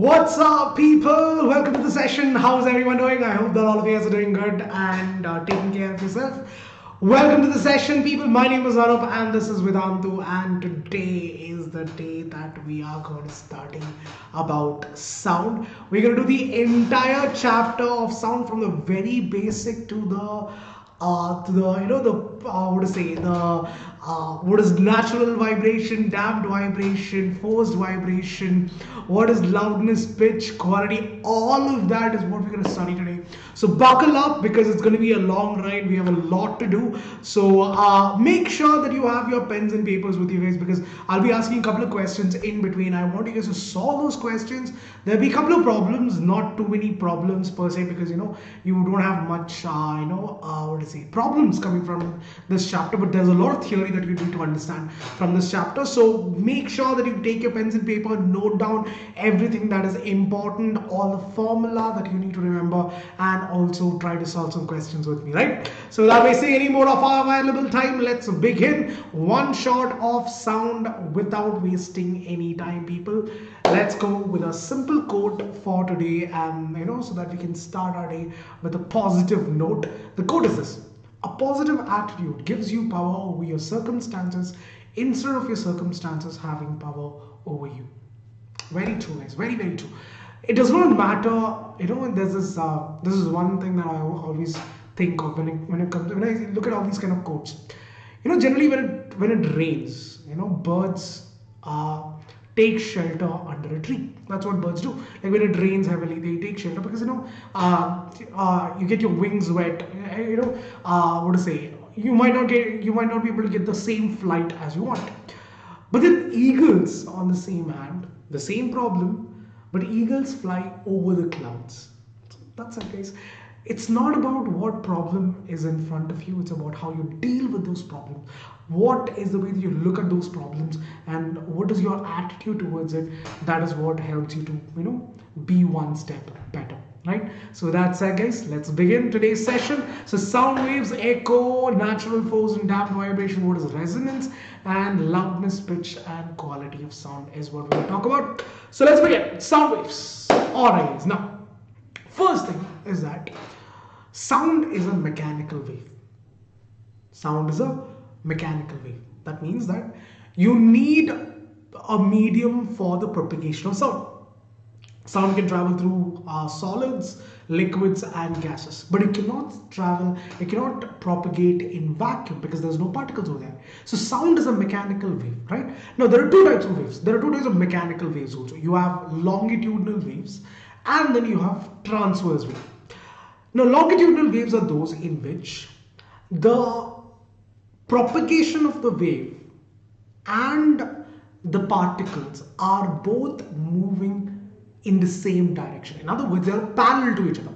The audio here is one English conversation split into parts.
What's up, people? Welcome to the session. How's everyone doing? I hope that all of you guys are doing good and taking care of yourself. Welcome to the session, people. My name is Anoop and this is Vedantu. And today is the day that we are going to starting about sound. We're going to do the entire chapter of sound from the very basic to the what to say the what is natural vibration, damped vibration, forced vibration, what is loudness, pitch, quality. All of that is what we're going to study today. So buckle up because it's going to be a long ride. We have a lot to do. So make sure that you have your pens and papers with you guys, because I'll be asking a couple of questions in between. I want you guys to solve those questions. There'll be a couple of problems, not too many problems per se, because you don't have much what to say problems coming from this chapter, but there's a lot of theory that you need to understand from this chapter. So make sure that you take your pens and paper, note down everything that is important, all the formula that you need to remember, and also try to solve some questions with me, right? So without wasting any more of our available time, let's begin one shot of sound without wasting any time, people. Let's go with a simple quote for today, and so that we can start our day with a positive note. The quote is this: a positive attitude gives you power over your circumstances instead of your circumstances having power over you. Very true, guys. Very, very true. It does not matter. There's this is one thing that I always think of when I look at all these kind of quotes. Generally when it rains, birds take shelter under a tree. That's what birds do. Like when it rains heavily, they take shelter because you get your wings wet. What to say? You might not be able to get the same flight as you want. But then eagles, on the same hand, the same problem, but eagles fly over the clouds. So that's it, guys. It's not about what problem is in front of you, it's about how you deal with those problems. What is the way that you look at those problems, and what is your attitude towards it? That is what helps you to, be one step better, right? So that's it, guys. Let's begin today's session. So sound waves, echo, natural force and damped vibration, what is resonance, and loudness, pitch, and quality of sound is what we're going to talk about. So let's begin. Sound waves. Alright, now, first thing is that sound is a mechanical wave. Sound is a mechanical wave. That means that you need a medium for the propagation of sound. Sound can travel through solids, liquids, and gases, but it cannot propagate in vacuum because there's no particles over there. So sound is a mechanical wave, right? Now there are two types of waves. There are two types of mechanical waves also. You have longitudinal waves, and then you have transverse waves. Now longitudinal waves are those in which the propagation of the wave and the particles are both moving in the same direction. In other words, they are parallel to each other.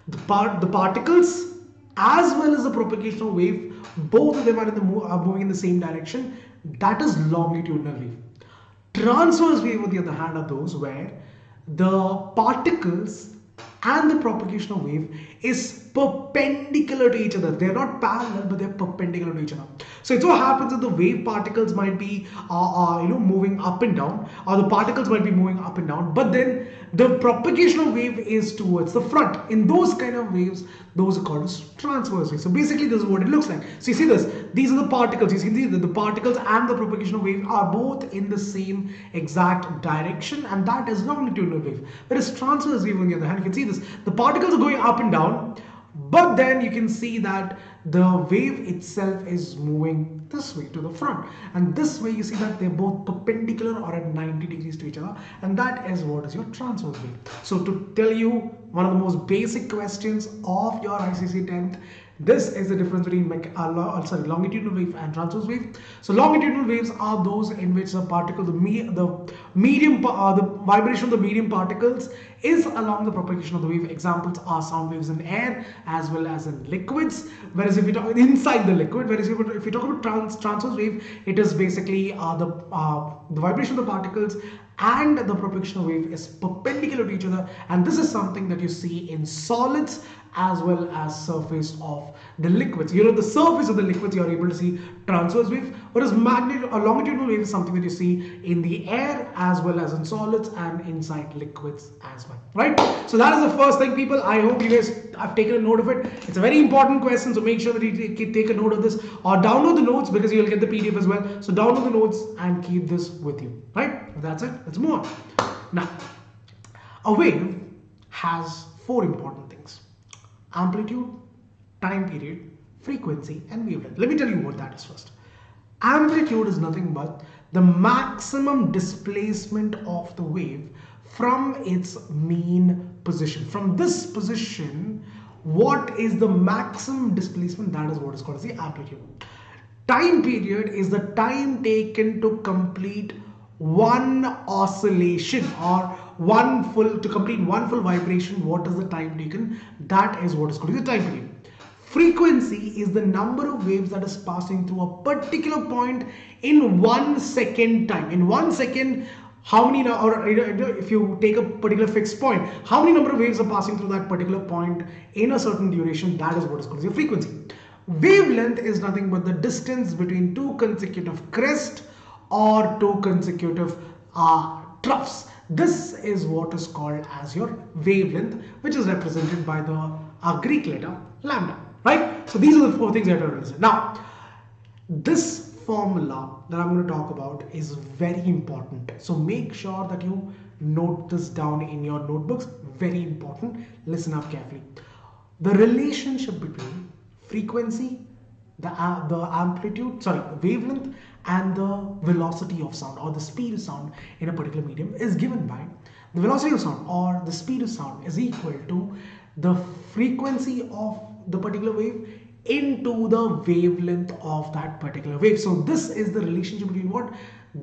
The particles as well as the propagational wave, both of them are moving in the same direction. That is longitudinal wave. Transverse wave, on the other hand, are those where the particles and the propagational wave is perpendicular to each other. They're not parallel, but they're perpendicular to each other. So it so happens that the wave particles might be moving up and down, or the particles might be moving up and down, but then the propagational wave is towards the front. In those kind of waves, those are called as transverse waves. So basically this is what it looks like. So you see this, these are the particles. You can see that the particles and the propagational wave are both in the same exact direction, and that is longitudinal wave. Whereas transverse wave, on the other hand, you can see this, the particles are going up and down, but then you can see that the wave itself is moving this way to the front, and this way you see that they're both perpendicular or at 90 degrees to each other, and that is what is your transverse wave. So to tell you one of the most basic questions of your ICSE 10th, this is the difference between longitudinal wave and transverse wave. So longitudinal waves are those in which the particle, the vibration of the medium particles is along the propagation of the wave. Examples are sound waves in air as well as in liquids. Whereas if you talk inside the liquid, whereas if you talk about transverse wave, it is basically the vibration of the particles and the propagation wave is perpendicular to each other, and this is something that you see in solids as well as surface of the liquids. The surface of the liquids you are able to see transverse wave, whereas magnitude or longitudinal wave is something that you see in the air as well as in solids and inside liquids as well, right? So that is the first thing, people. I hope you guys have taken a note of it. It's a very important question, so make sure that you take a note of this or download the notes, because you'll get the PDF as well. So download the notes and keep this with you, right? That's it. Let's move on. Now, a wave has four important things: amplitude, time period, frequency, and wavelength. Let me tell you what that is first. Amplitude is nothing but the maximum displacement of the wave from its mean position. From this position, what is the maximum displacement? That is what is called as the amplitude. Time period is the time taken to complete one oscillation or to complete one full vibration. What is the time taken? That is what is called the time period. Frequency is the number of waves that is passing through a particular point in 1 second time. In 1 second, how many, or if you take a particular fixed point, how many number of waves are passing through that particular point in a certain duration? That is what is called your frequency. Wavelength is nothing but the distance between two consecutive crests or two consecutive troughs. This is what is called as your wavelength, which is represented by the Greek letter lambda, right? So these are the four things that are listed. Now, this formula that I'm going to talk about is very important. So make sure that you note this down in your notebooks. Very important. Listen up carefully. The relationship between frequency, the wavelength, and the velocity of sound or the speed of sound in a particular medium is given by the velocity of sound or the speed of sound is equal to the frequency of the particular wave into the wavelength of that particular wave. So this is the relationship between what?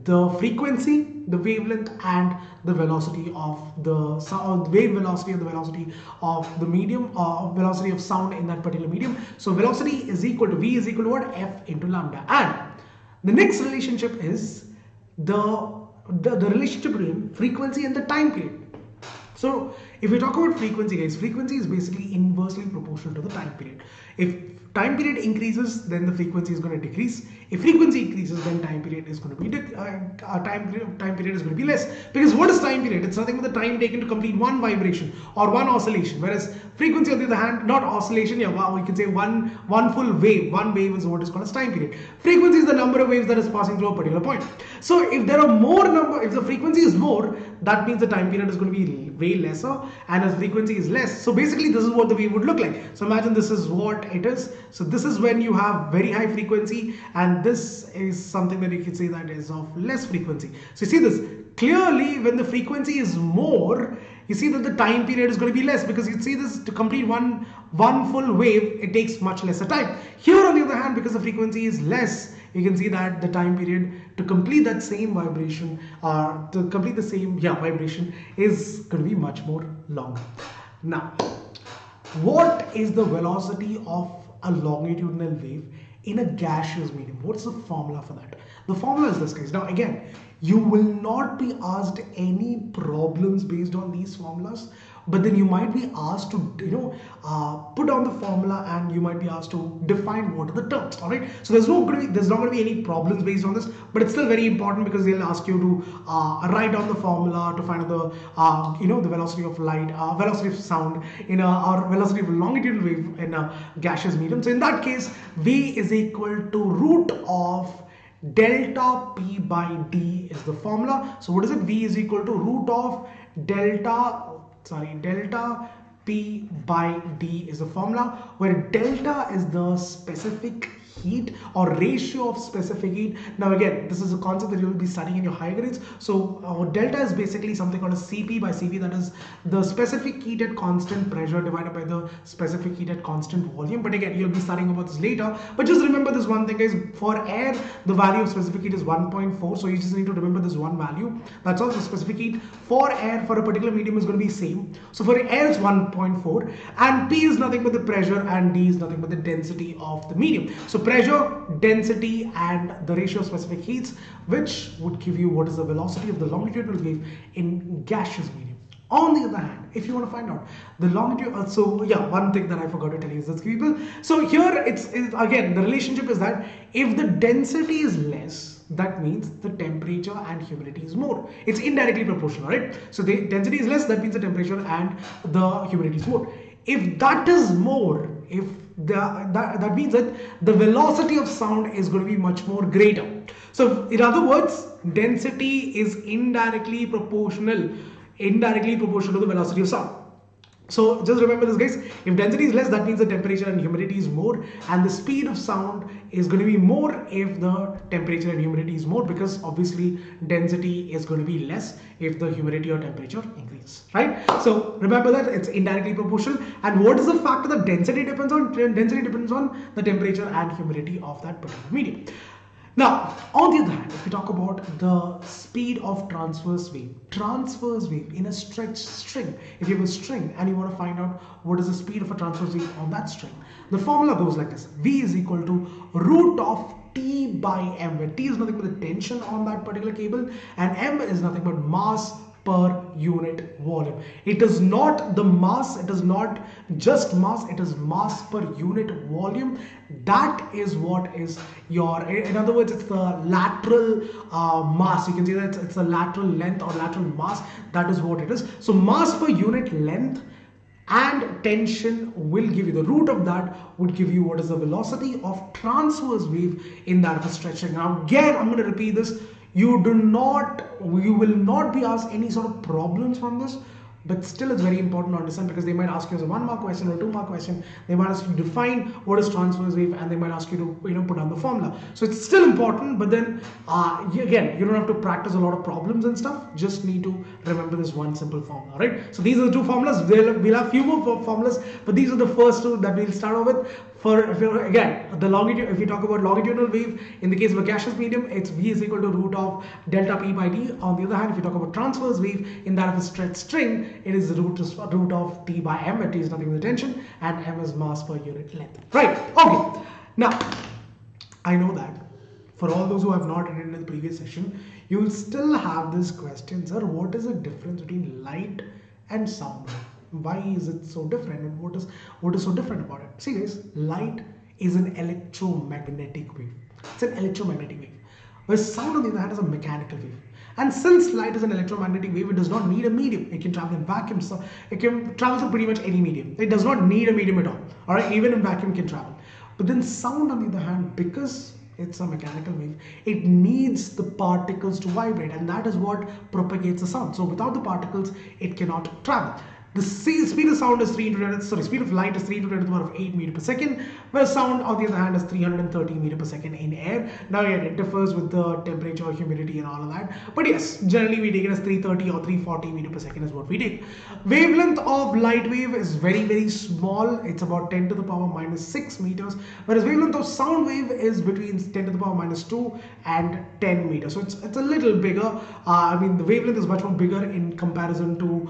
The frequency, the wavelength, and the velocity of the sound, wave velocity and the velocity of the medium, or velocity of sound in that particular medium. So velocity is equal to V is equal to what? F into lambda. And the next relationship is the relationship between frequency and the time period. So if we talk about frequency, guys, frequency is basically inversely proportional to the time period. If time period increases, then the frequency is going to decrease. If frequency increases, then time period is going to be time period is going to be less. Because what is time period? It's nothing but the time taken to complete one vibration or one oscillation. Whereas frequency, on the other hand, not oscillation, yeah, wow, you can say one full wave. One wave is what is called as time period. Frequency is the number of waves that is passing through a particular point. So if there are if the frequency is more, that means the time period is going to be way lesser, and as frequency is less. So basically this is what the wave would look like. So imagine this is what it is. So this is when you have very high frequency, and this is something that you can say that is of less frequency. So you see this clearly, when the frequency is more, you see that the time period is going to be less, because you see this, to complete one full wave, it takes much lesser time. Here on the other hand, because the frequency is less, you can see that the time period to complete that same vibration or to complete the same vibration is going to be much more longer. Now, what is the velocity of a longitudinal wave in a gaseous medium? What's the formula for that? The formula is this, guys. Now again, you will not be asked any problems based on these formulas, but then you might be asked to put down the formula, and you might be asked to define what are the terms. All right, so there's not going to be any problems based on this, but it's still very important, because they'll ask you to write down the formula to find out the velocity of light, velocity of sound in or velocity of a longitudinal wave in a gaseous medium. So in that case, V is equal to root of delta P by D is the formula. So what is it? V is equal to root of delta P by D is the formula, where delta is the specific heat or ratio of specific heat. Now again, this is a concept that you will be studying in your higher grades. So delta is basically something called a Cp by Cv, that is the specific heat at constant pressure divided by the specific heat at constant volume. But again, you'll be studying about this later. But just remember this one thing, guys. For air, the value of specific heat is 1.4. So you just need to remember this one value. That's all. The specific heat for air for a particular medium is going to be same. So for air it's 1.4, and P is nothing but the pressure, and D is nothing but the density of the medium. So pressure, density, and the ratio of specific heats, which would give you what is the velocity of the longitudinal wave in gaseous medium. On the other hand, if you want to find out the longitude, so yeah, one thing that I forgot to tell you is this, people. So here it's again, the relationship is that if the density is less, that means the temperature and humidity is more. It's indirectly proportional, right? So the density is less, that means the temperature and the humidity is more. If that is more, if that means that the velocity of sound is going to be much more greater. So in other words, density is indirectly proportional to the velocity of sound. So just remember this, guys. If density is less, that means the temperature and humidity is more, and the speed of sound is going to be more if the temperature and humidity is more, because obviously density is going to be less if the humidity or temperature increases, right? So remember that it's indirectly proportional. And what is the factor that density depends on? Density depends on the temperature and humidity of that particular medium. Now, on the other hand, if we talk about the speed of transverse wave in a stretched string, if you have a string and you want to find out what is the speed of a transverse wave on that string, the formula goes like this: V is equal to root of T by M, where T is nothing but the tension on that particular cable and M is nothing but mass per unit volume. It is not the mass, it is not just mass, it is mass per unit volume. That is what is your, in other words, it's the lateral mass. You can see that it's the lateral length or lateral mass. That is what it is. So mass per unit length and tension will give you, the root of that would give you what is the velocity of transverse wave in that of a stretching. Now again, I'm going to repeat this. You will not be asked any sort of problems from this, but still it's very important to understand, because they might ask you as a 1 mark question or 2 mark question. They might ask you to define what is transverse wave, and they might ask you to put down the formula. So it's still important, but then again, you don't have to practice a lot of problems and stuff. Just need to remember this one simple formula, right? So these are the two formulas. We'll have few more formulas, but these are the first two that we'll start off with. Again, the longitude, if you talk about longitudinal wave, in the case of a gaseous medium, it's V is equal to root of delta P by D. On the other hand, if you talk about transverse wave, in that of a stretched string, it is the root of T by M, where T is nothing but the tension and M is mass per unit length. Right, okay. Now, I know that for all those who have not attended the previous session, you will still have this question, sir, what is the difference between light and sound? Why is it so different, and what is so different about it? See guys, light is an electromagnetic wave. It's an electromagnetic wave, whereas sound on the other hand is a mechanical wave. And since light is an electromagnetic wave, it does not need a medium. It can travel in vacuum, so it can travel through pretty much any medium. It does not need a medium at all. Alright, even in vacuum it can travel. But then sound on the other hand, because it's a mechanical wave, it needs the particles to vibrate, and that is what propagates the sound. So without the particles, it cannot travel. The speed of sound is speed of light is 3 to 10 to the power of 8 meter per second, whereas sound on the other hand is 330 meter per second in air. Now yeah, it differs with the temperature, humidity and all of that, but yes, generally we take it as 330 or 340 meter per second is what we take. Wavelength of light wave is very small. It's about 10 to the power minus 6 meters, whereas wavelength of sound wave is between 10 to the power minus 2 and 10 meters. So it's a little bigger. I mean, the wavelength is much more bigger in comparison to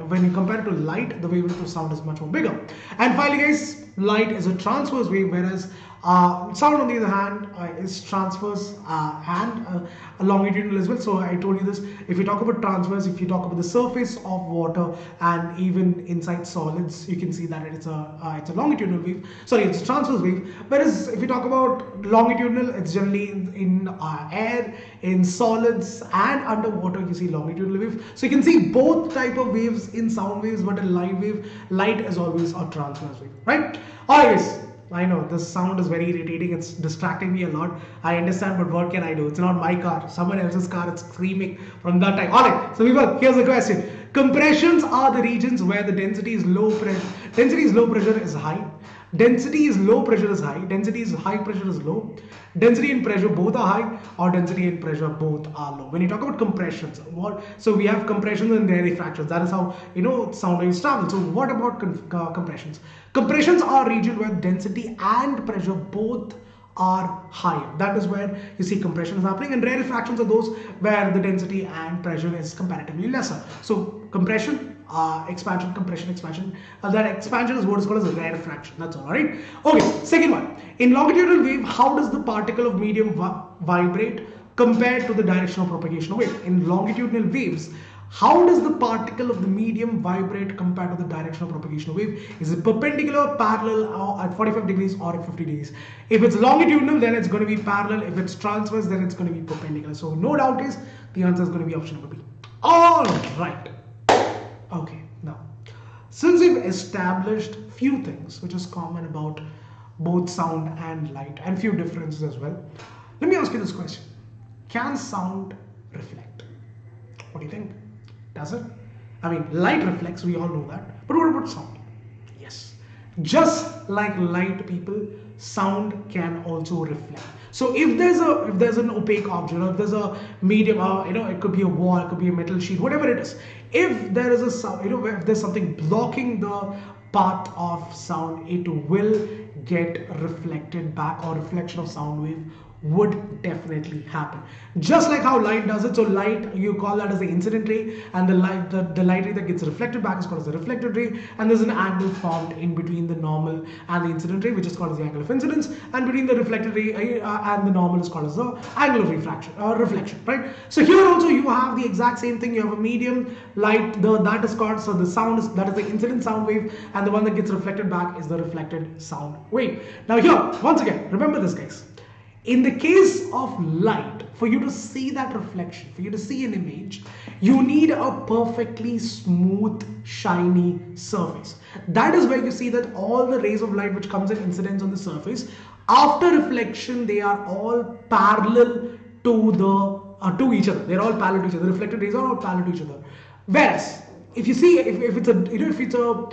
when you compare it to light, the wavelength of sound is much more bigger. And finally guys, light is a transverse wave, whereas sound on the other hand is transverse and longitudinal as well. So I told you this, if you talk about transverse, if you talk about the surface of water and even inside solids, you can see that it's a longitudinal wave, it's a transverse wave. Whereas if you talk about longitudinal, it's generally in air, in solids and underwater, you see longitudinal wave. So you can see both type of waves in sound waves, but in light is always a transverse wave, right? Alright guys, I know this sound is very irritating, it's distracting me a lot, I understand, but what can I do? It's not my car, someone else's car, it's screaming from that time. Alright, so people, here's the question. Compressions are the regions where the density is low, pressure is high. Density is low, pressure is high. Density is high, pressure is low. Density and pressure both are high, or density and pressure both are low. When you talk about compressions, so we have compressions and rarefactions. That is how sound waves travel. So what about compressions? Compressions are a region where density and pressure both are higher. That is where you see compression is happening, and rarefactions are those where the density and pressure is comparatively lesser. So compression, expansion, compression, expansion. That expansion is what is called as a rarefaction. That's all right. Okay, second one. In longitudinal wave, how does the particle of medium vibrate compared to the direction of propagation of wave? In longitudinal waves, How does the particle of the medium vibrate compared to the direction of propagation of wave? Is it perpendicular, parallel, or at 45 degrees or at 50 degrees? If it's longitudinal, then it's going to be parallel. If it's transverse, then it's going to be perpendicular. So no doubt is the answer is going to be option number B. All right. Okay, now, since we've established few things which is common about both sound and light and few differences as well, let me ask you this question. Can sound reflect? What do you think? Does it? I mean, light reflects, we all know that. But what about sound? Yes. Just like light, people, sound can also reflect. So if there's an opaque object, or if there's a medium, it could be a wall, it could be a metal sheet, whatever it is. If there is a sound, if there's something blocking the path of sound, it will get reflected back, or reflection of sound wave would definitely happen. Just like how light does it. So light, you call that as the incident ray, and the light ray that gets reflected back is called as the reflected ray, and there's an angle formed in between the normal and the incident ray, which is called as the angle of incidence, and between the reflected ray and the normal is called as the angle of refraction or reflection, right? So here also you have the exact same thing. You have a medium light, that is called, so the sound is, that is the incident sound wave, and the one that gets reflected back is the reflected sound wave. Now here, once again, remember this, guys. In the case of light, for you to see that reflection, for you to see an image, you need a perfectly smooth, shiny surface. That is where you see that all the rays of light which comes in incidence on the surface, after reflection, they are all parallel to each other. They're all parallel to each other. The reflected rays are all parallel to each other. Whereas, if you see, if it's a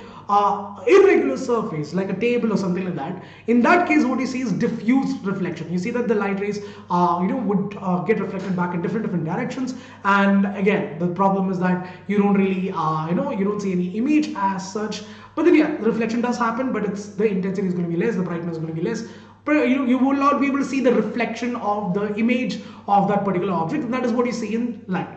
irregular surface like a table or something like that, in that case what you see is diffused reflection. You see that the light rays would get reflected back in different directions, and again the problem is that you don't really you don't see any image as such. But then yeah, the reflection does happen, but it's the intensity is going to be less, the brightness is going to be less, but you will not be able to see the reflection of the image of that particular object, and that is what you see in light.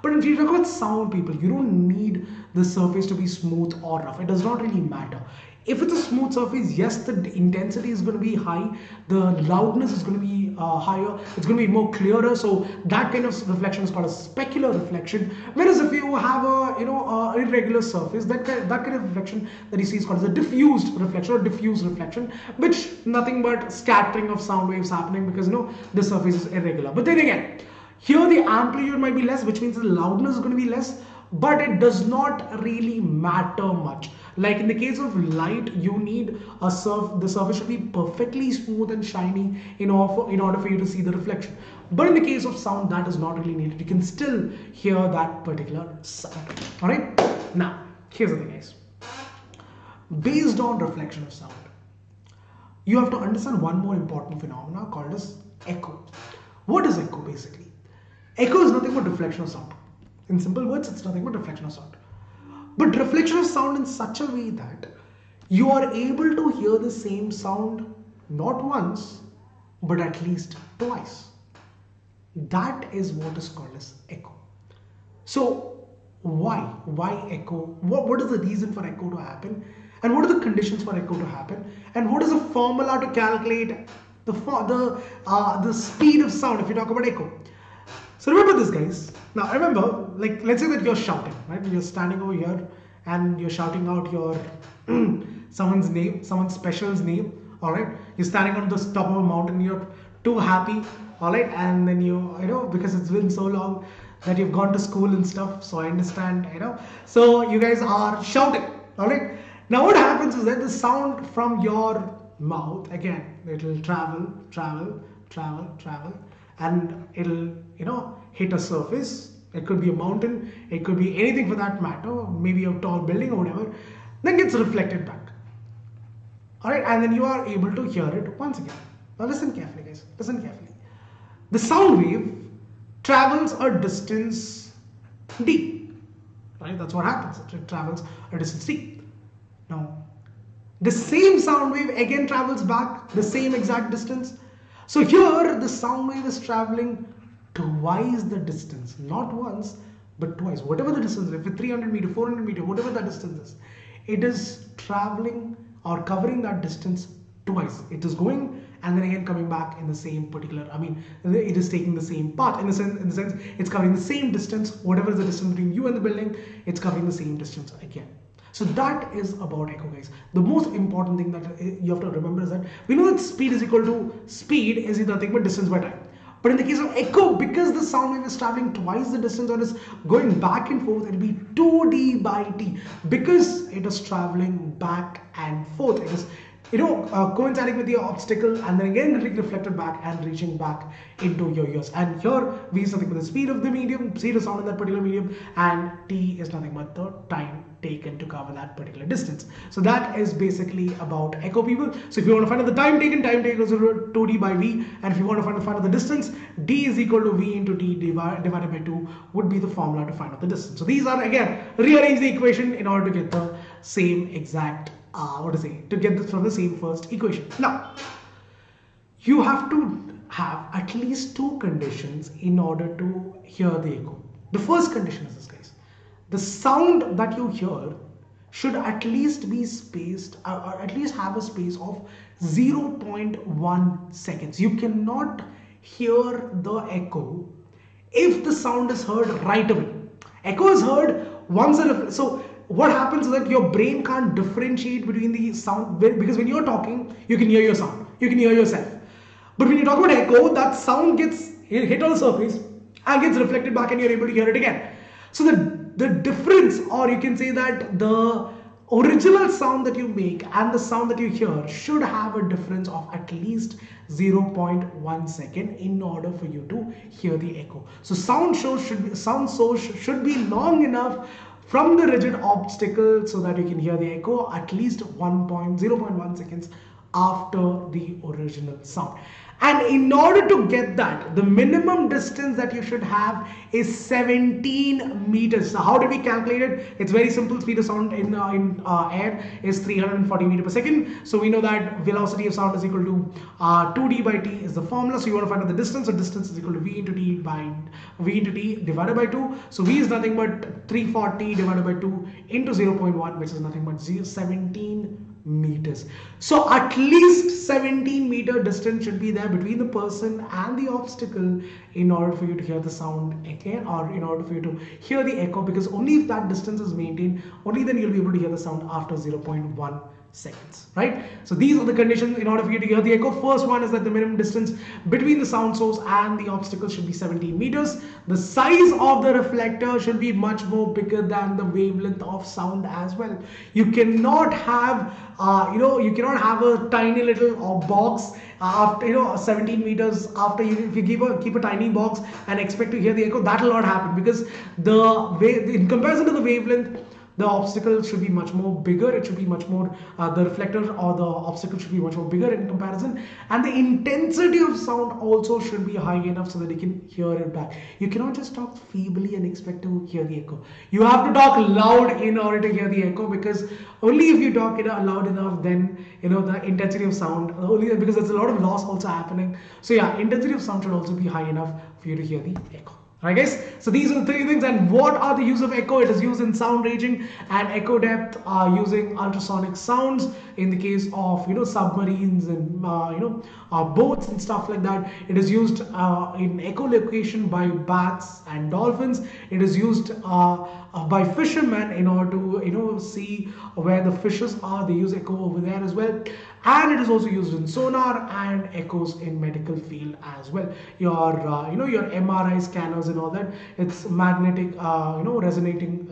But if you talk about sound, people, you don't need the surface to be smooth or rough. It does not really matter. If it's a smooth surface, yes, the intensity is going to be high, the loudness is going to be higher, it's going to be more clearer. So that kind of reflection is called a specular reflection. Whereas if you have a irregular surface, that kind of reflection that you see is called as a diffused reflection or diffuse reflection, which nothing but scattering of sound waves happening because the surface is irregular. But then again, here the amplitude might be less, which means the loudness is going to be less, but it does not really matter much. Like in the case of light, you need the surface should be perfectly smooth and shiny in order for you to see the reflection. But in the case of sound, that is not really needed. You can still hear that particular sound. Alright? Now, here's the thing, guys. Based on reflection of sound, you have to understand one more important phenomena called as echo. What is echo basically? Echo is nothing but reflection of sound. In simple words, it's nothing but reflection of sound. But reflection of sound in such a way that you are able to hear the same sound not once, but at least twice. That is what is called as echo. So why? Why echo? What is the reason for echo to happen? And what are the conditions for echo to happen? And what is the formula to calculate the speed of sound if you talk about echo? So remember this, guys. Now remember, like let's say that you're shouting, right? You're standing over here and you're shouting out your someone's name, someone special's name. All right, you're standing on the top of a mountain. You're too happy, all right, and then because it's been so long that you've gone to school and stuff. So I understand, So you guys are shouting, all right. Now what happens is that the sound from your mouth, again, it'll travel, and it'll hit a surface. It could be a mountain, it could be anything for that matter, maybe a tall building or whatever, then gets reflected back. Alright, and then you are able to hear it once again. Now listen carefully, guys, listen carefully. The sound wave travels a distance d, right? That's what happens, it travels a distance d. Now the same sound wave again travels back the same exact distance. So here the sound wave is traveling twice the distance, not once but twice. Whatever the distance is, if it's 300 meter, 400 meter, whatever that distance is, it is traveling or covering that distance twice. It is going and then again coming back in the same particular, I mean, it is taking the same path in the sense it's covering the same distance. Whatever is the distance between you and the building, it's covering the same distance again. So that is about echo, guys. The most important thing that you have to remember is that we know that speed is equal to speed is nothing but distance by time. But in the case of echo, because the sound wave is traveling twice the distance or is going back and forth, it will be 2d by t, because it is traveling back and forth. It is coinciding with the obstacle and then again getting reflected back and reaching back into your ears. And here V is nothing but the speed of the medium, speed of sound in that particular medium, and T is nothing but the time taken to cover that particular distance. So that is basically about echo, people. So if you want to find out the time taken is 2d by V, and if you want to find out the distance, D is equal to V into T divided by 2 would be the formula to find out the distance. So these are, again, rearrange the equation in order to get the same exact to get this from the same first equation. Now, you have to have at least two conditions in order to hear the echo. The first condition is this, guys. The sound that you hear should at least be spaced, or at least have a space of 0.1 seconds. You cannot hear the echo if the sound is heard right away. Echo is heard once so what happens is that your brain can't differentiate between the sound, because when you're talking, you can hear your sound, you can hear yourself. But when you talk about echo, that sound gets hit on the surface and gets reflected back and you're able to hear it again. So the difference, or you can say that the original sound that you make and the sound that you hear should have a difference of at least 0.1 second in order for you to hear the echo. So sound source should be long enough from the rigid obstacle so that you can hear the echo at least 0.1 seconds after the original sound. And in order to get that, the minimum distance that you should have is 17 meters. So how do we calculate it? It's very simple. Speed of sound in air is 340 meters per second. So we know that velocity of sound is equal to 2d by t is the formula. So you want to find out the distance. So distance is equal to v into t divided by 2. So v is nothing but 340 divided by 2 into 0.1, which is nothing but 17 meters. So at least 17-meter distance should be there between the person and the obstacle in order for you to hear the sound again, or in order for you to hear the echo, because only if that distance is maintained, only then you'll be able to hear the sound after 0.1 seconds, right? So these are the conditions in order for you to hear the echo. First one is that the minimum distance between the sound source and the obstacle should be 17 meters. The size of the reflector should be much more bigger than the wavelength of sound as well. You cannot have you cannot have a tiny little box after 17 meters. After if you keep a tiny box and expect to hear the echo, that will not happen, because in comparison to the wavelength, the obstacle should be much more bigger. It should be much more, the reflector or the obstacle should be much more bigger in comparison. And the intensity of sound also should be high enough so that you can hear it back. You cannot just talk feebly and expect to hear the echo. You have to talk loud in order to hear the echo, because only if you talk loud enough, then the intensity of sound, only because there's a lot of loss also happening. So yeah, intensity of sound should also be high enough for you to hear the echo. Right, guys? So these are the three things. And what are the use of echo? It is used in sound ranging and echo depth, using ultrasonic sounds in the case of submarines and boats and stuff like that. It is used in echolocation by bats and dolphins. It is used by fishermen in order to see where the fishes are. They use echo over there as well. And it is also used in sonar and echoes in medical field as well. Your your MRI scanners and all that, it's magnetic resonating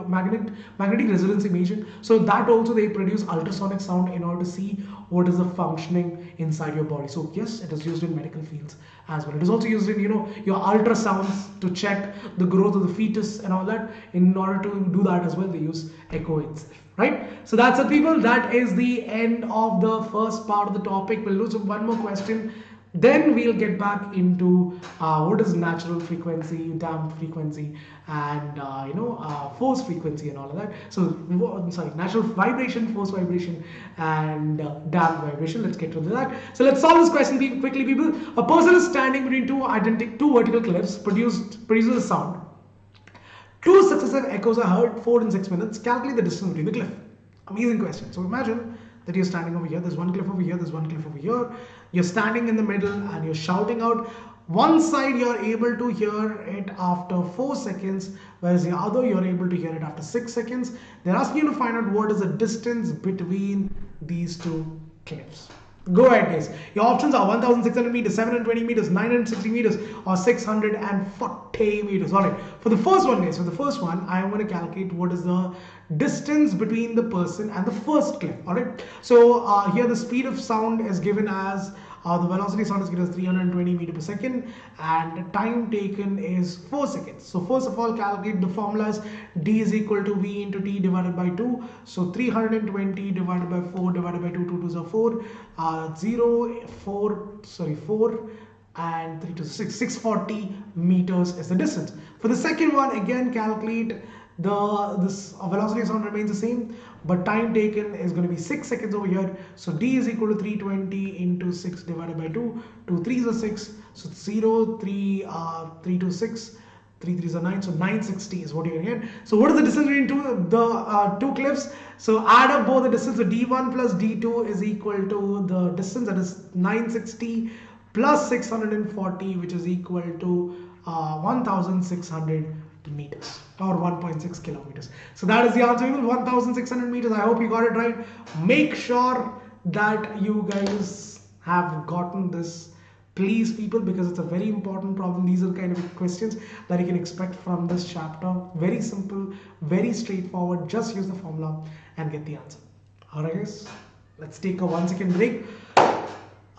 magnetic resonance imaging. So that also they produce ultrasonic sound in order to see what is the functioning inside your body. So yes, it is used in medical fields as well. It is also used in your ultrasounds to check the growth of the fetus and all that. In order to do that as well, they use echo itself. Right? So that's it, people. That is the end of the first part of the topic. We'll do one more question. Then we'll get back into what is natural frequency, damped frequency, and force frequency and all of that. So natural vibration, force vibration, and damped vibration. Let's get to that. So let's solve this question quickly, people. A person is standing between two vertical cliffs, produces a sound. Two successive echoes are heard 4 and 6 minutes. Calculate the distance between the cliff. Amazing question. So imagine that you're standing over here. There's one cliff over here. There's one cliff over here. You're standing in the middle and you're shouting out. One side you're able to hear it after 4 seconds, whereas the other you're able to hear it after 6 seconds. They're asking you to find out what is the distance between these two cliffs. Go ahead, guys. Your options are 1600 meters, 720 meters, 960 meters, or 640 meters. All right. For the first one, guys, I'm going to calculate what is the distance between the person and the first cliff. All right. So here the speed of sound is given as the velocity of sound is given as 320 meters per second, and time taken is 4 seconds. So first of all, calculate the formulas. D is equal to V into T divided by 2. So 320 divided by 4 divided by 2, 2 2s are 4, 4, and 3 to 6, 640 meters is the distance. For the second one, again calculate this velocity of sound remains the same, but time taken is going to be 6 seconds over here. So D is equal to 320 into 6 divided by 2. 2 3s are 6, so 0 3 3 to 6, 3 3s are 9, so 960 is what you're going to get. So what is the distance between the two cliffs? So add up both the distance. So D1 plus D2 is equal to the distance, that is 960 plus 640, which is equal to 1600 meters, or 1.6 kilometers. So that is the answer, 1600 meters. I hope you got it right. Make sure that you guys have gotten this, please, people, because it's a very important problem. These are the kind of questions that you can expect from this chapter. Very simple, very straightforward. Just use the formula and get the answer. Alright guys, let's take a 1 second break.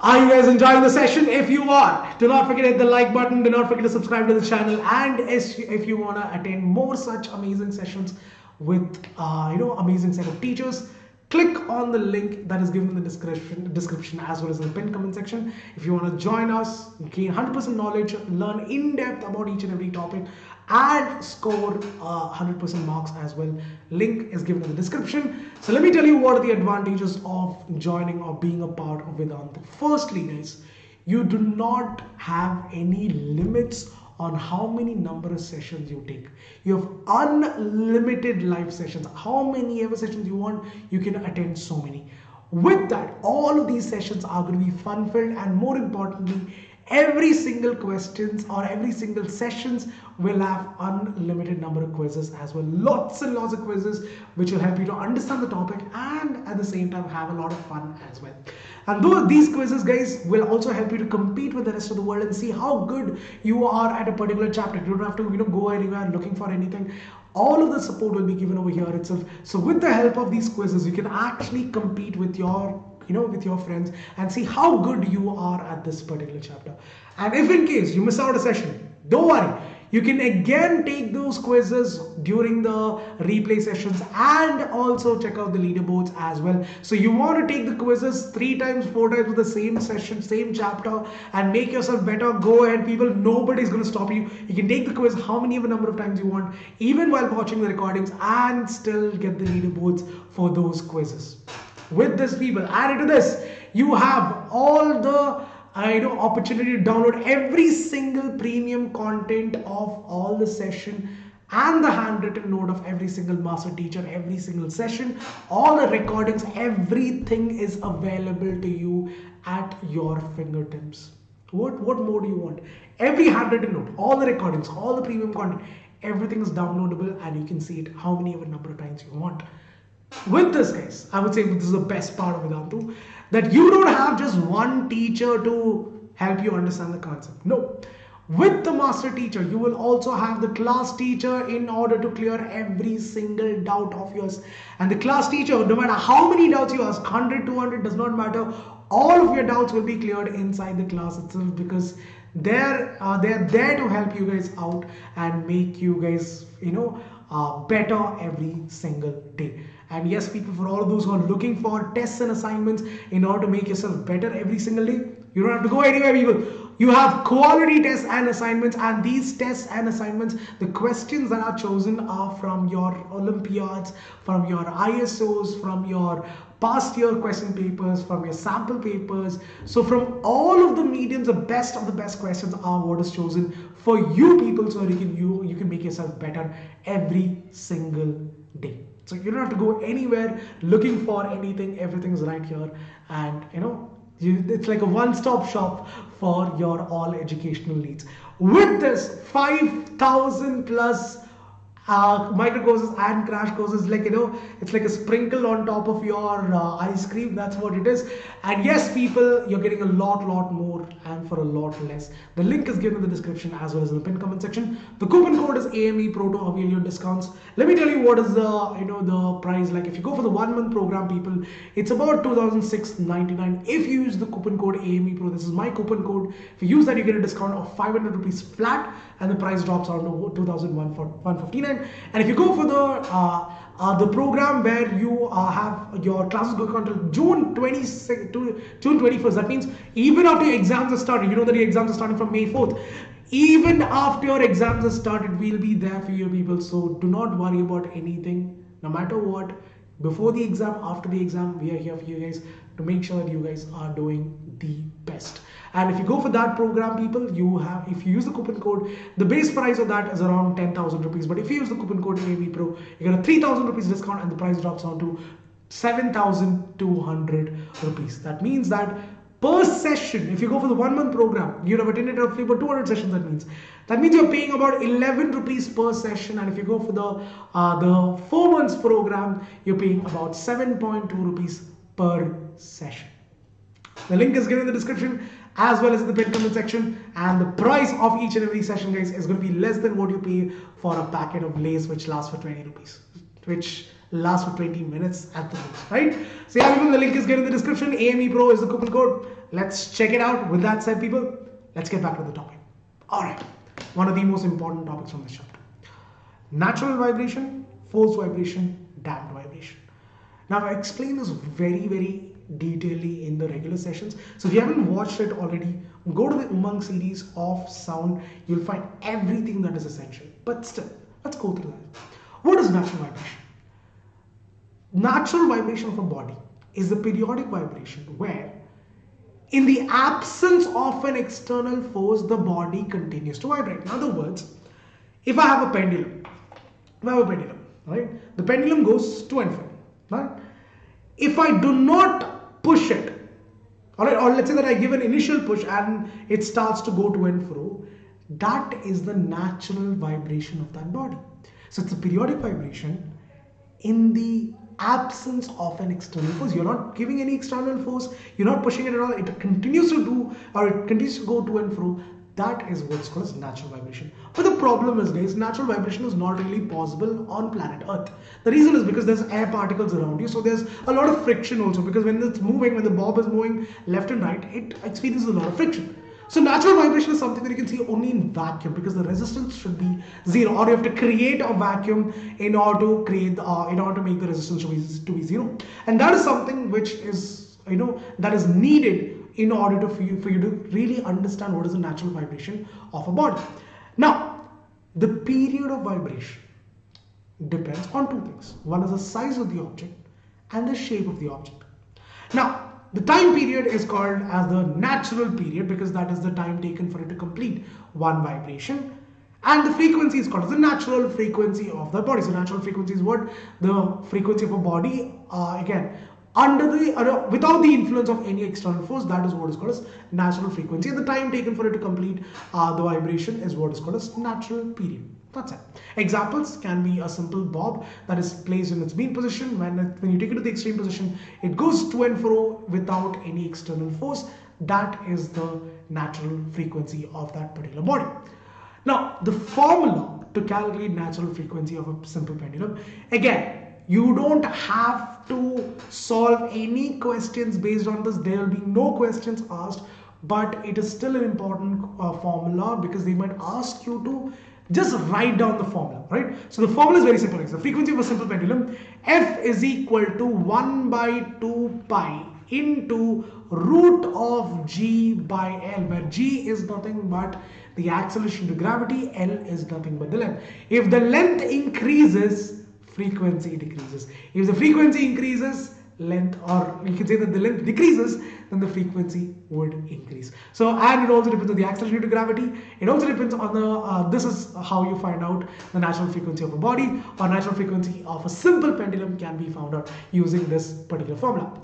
Are you guys enjoying the session? If you are, do not forget to hit the like button. Do not forget to subscribe to the channel. And if you want to attend more such amazing sessions with amazing set of teachers, click on the link that is given in the description as well as in the pinned comment section. If you want to join us, gain 100% knowledge, learn in depth about each and every topic, and score 100% marks as well, link is given in the description. So let me tell you what are the advantages of joining or being a part of Vedantu. Firstly, guys, you do not have any limits on how many number of sessions you take. You have unlimited live sessions. How many ever sessions you want, you can attend so many. With that, all of these sessions are going to be fun filled, and more importantly, every single questions or every single sessions will have unlimited number of quizzes as well. Lots and lots of quizzes which will help you to understand the topic and at the same time have a lot of fun as well. And though these quizzes, guys, will also help you to compete with the rest of the world and see how good you are at a particular chapter. You don't have to go anywhere looking for anything. All of the support will be given over here itself. So with the help of these quizzes, you can actually compete with your with your friends and see how good you are at this particular chapter. And if in case you miss out a session, don't worry, you can again take those quizzes during the replay sessions and also check out the leaderboards as well. So you want to take the quizzes 3 times, 4 times with the same session, same chapter, and make yourself better, go ahead, people. Nobody's going to stop you. You can take the quiz how many of a number of times you want, even while watching the recordings, and still get the leaderboards for those quizzes. With this, people, added to this, you have all the opportunity to download every single premium content of all the session and the handwritten note of every single master teacher, every single session, all the recordings, everything is available to you at your fingertips. What more do you want? Every handwritten note, all the recordings, all the premium content, everything is downloadable, and you can see it how many ever number of times you want. With this, guys, I would say this is the best part of Vedantu, that you don't have just one teacher to help you understand the concept. No. With the master teacher, you will also have the class teacher in order to clear every single doubt of yours. And the class teacher, no matter how many doubts you ask, 100, 200, does not matter, all of your doubts will be cleared inside the class itself, because they're there to help you guys out and make you guys better every single day. And yes, people, for all of those who are looking for tests and assignments in order to make yourself better every single day, you don't have to go anywhere, people. You have quality tests and assignments, and these tests and assignments, the questions that are chosen are from your Olympiads, from your ISOs, from your past year question papers, from your sample papers. So from all of the mediums, the best of the best questions are what is chosen for you people, so you can make yourself better every single day. So you don't have to go anywhere looking for anything. Everything's right here, and It's like a one-stop shop for your all educational needs. With this 5,000 plus micro courses and crash courses, like it's like a sprinkle on top of your ice cream. That's what it is. And yes, people, you're getting a lot more and for a lot less. The link is given in the description as well as in the pinned comment section. The coupon code is AME Pro to avail your discounts. Let me tell you what is the the price. Like if you go for the 1 month program, people, it's about 2,699. If you use the coupon code AME Pro, this is my coupon code. If you use that, you get a discount of 500 rupees flat, and the price drops down to 2,159. And if you go for the program where you have your classes going on until June 26th to June 21st, that means even after your exams are started, you know that your exams are starting from May 4th. Even after your exams are started, we'll be there for you people. So do not worry about anything, no matter what. Before the exam, after the exam, we are here for you guys to make sure that you guys are doing the best. And if you go for that program, people, if you use the coupon code, the base price of that is around 10,000 rupees. But if you use the coupon code AME Pro, you get a 3,000 rupees discount and the price drops down to 7,200 rupees. That means that per session, if you go for the 1 month program, you'd have attended roughly about 200 sessions. That means you're paying about 11 rupees per session. And if you go for the 4 months program, you're paying about 7.2 rupees per session. The link is given in the description as well as in the pinned comment section, and the price of each and every session, guys, is going to be less than what you pay for a packet of Lays which lasts for 20 rupees, which lasts for 20 minutes at the most, right? So yeah, people, the link is given in the description. AME Pro is the coupon code. Let's check it out. With that said, people, let's get back to the topic. All right, one of the most important topics from this chapter: natural vibration, forced vibration, damped vibration. Now, I explain this very detailedly in the regular sessions. So if you haven't watched it already, go to the Umang series of sound. You'll find everything that is essential. But still, let's go through that. What is natural vibration? Natural vibration of a body is the periodic vibration where, in the absence of an external force, the body continues to vibrate. In other words, if I have a pendulum, right? The pendulum goes to and fro, right? If I do not push it, all right, or let's say that I give an initial push and it starts to go to and fro, that is the natural vibration of that body. So it's a periodic vibration in the absence of an external force. You're not giving any external force, you're not pushing it at all, it continues to do, or it continues to go to and fro. That is what's called as natural vibration. But the problem is, guys, natural vibration is not really possible on planet Earth. The reason is because there's air particles around you, so there's a lot of friction also, because when it's moving, when the bob is moving left and right, it experiences a lot of friction. So natural vibration is something that you can see only in vacuum, because the resistance should be zero, or you have to create a vacuum in order to create in order to make the resistance to be zero. And that is something which is that is needed in order for you to really understand what is the natural vibration of a body. Now, the period of vibration depends on two things. One is the size of the object and the shape of the object. Now, the time period is called as the natural period because that is the time taken for it to complete one vibration. And the frequency is called as the natural frequency of the body. So natural frequency is what? The frequency of a body, again, without the influence of any external force. That is what is called as natural frequency, and the time taken for it to complete the vibration is what is called as natural period. That's it. Examples can be a simple bob that is placed in its mean position. When you take it to the extreme position, it goes to and fro without any external force. That is the natural frequency of that particular body. Now, the formula to calculate natural frequency of a simple pendulum, again, you don't have to solve any questions based on this. There will be no questions asked, but it is still an important formula because they might ask you to just write down the formula, right? So the formula is very simple. It's the frequency of a simple pendulum. F is equal to 1 by 2 pi into root of G by L, where G is nothing but the acceleration to gravity, L is nothing but the length. If the length increases, frequency decreases. If the frequency increases, length, or you can say that the length decreases, then the frequency would increase. So, and it also depends on the acceleration to gravity. It also depends on the, this is how you find out the natural frequency of a body, or natural frequency of a simple pendulum can be found out using this particular formula.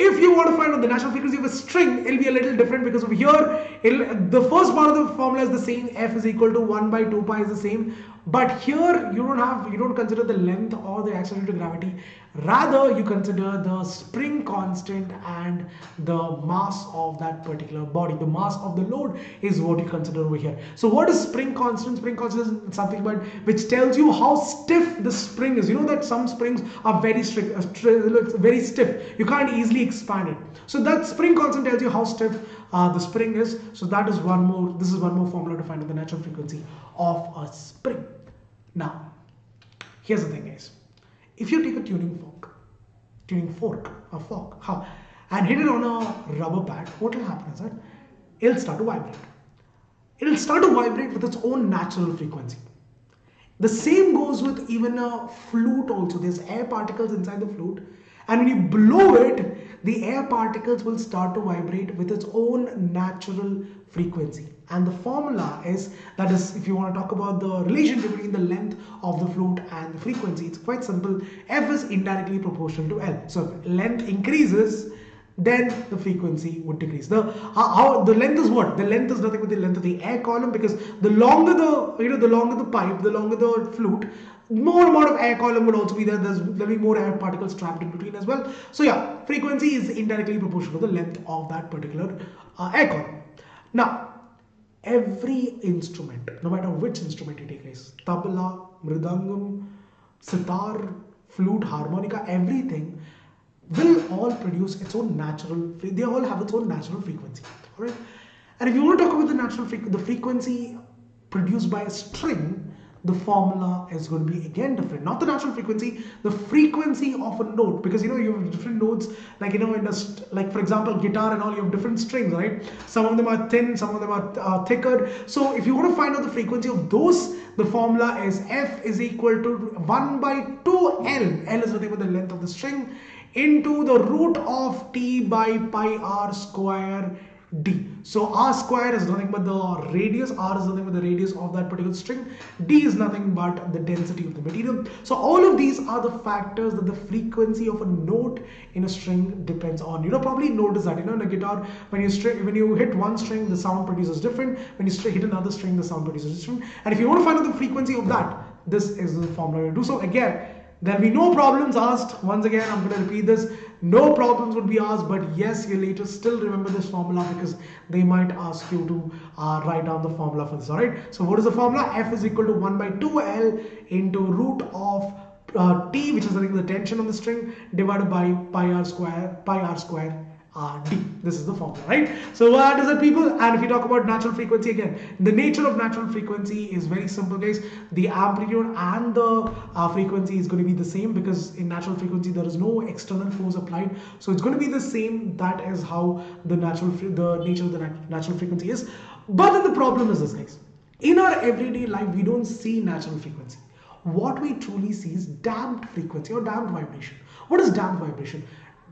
If you want to find out the natural frequency of a string, it'll be a little different, because over here, the first part of the formula is the same. F is equal to 1 by 2 pi is the same. But here you don't consider the length or the acceleration to gravity. Rather, you consider the spring constant and the mass of that particular body. The mass of the load is what you consider over here. So what is spring constant? Spring constant is something but which tells you how stiff the spring is. You know that some springs are very very stiff. You can't easily expand it. So that spring constant tells you how stiff the spring is. So that is one more. This is one more formula to find out the natural frequency of a spring. Now, here's the thing, guys. If you take a tuning fork, and hit it on a rubber pad, what will happen is that it'll start to vibrate. It'll start to vibrate with its own natural frequency. The same goes with even a flute also. There's air particles inside the flute, and when you blow it, the air particles will start to vibrate with its own natural frequency. And the formula is, that is, if you want to talk about the relationship between the length of the flute and the frequency, it's quite simple. F is indirectly proportional to L. So if length increases, then the frequency would decrease. The length is what? The length is nothing but the length of the air column, because the longer the longer the pipe, the longer the flute, more amount of air column would also be there. There'll be more air particles trapped in between as well. So yeah, frequency is indirectly proportional to the length of that particular air column. Now, every instrument, no matter which instrument you take, guys, tabla, mridangam, sitar, flute, harmonica, everything will all produce its own natural, they all have its own natural frequency. All right. And if you want to talk about the frequency produced by a string, the formula is going to be again different. Not the natural frequency, the frequency of a note, because you have different notes, like like for example guitar and all, you have different strings, right? Some of them are thin, some of them are thicker. So if you want to find out the frequency of those, the formula is F is equal to 1 by 2 L. L is nothing but the length of the string, into the root of T by pi r square D. So r square is nothing but the radius, r is nothing but the radius of that particular string, D is nothing but the density of the material. So all of these are the factors that the frequency of a note in a string depends on. Probably notice that in a guitar, when you hit one string, the sound produces different. When you hit another string, the sound produces different. And if you want to find out the frequency of that, this is the formula to do. So again, there'll be no problems asked. Once again, I'm going to repeat this. No problems would be asked, but yes, you later still remember this formula, because they might ask you to write down the formula for this. All right. So what is the formula? F is equal to 1 by 2L into root of T, which is the tension on the string, divided by pi r square D. This is the formula, right? So what is it, people? And if you talk about natural frequency again, the nature of natural frequency is very simple, guys. The amplitude and the frequency is going to be the same, because in natural frequency there is no external force applied, so it's going to be the same. That is how the nature of the natural frequency is. But then the problem is this, guys. In our everyday life, we don't see natural frequency. What we truly see is damped frequency or damped vibration. What is damped vibration?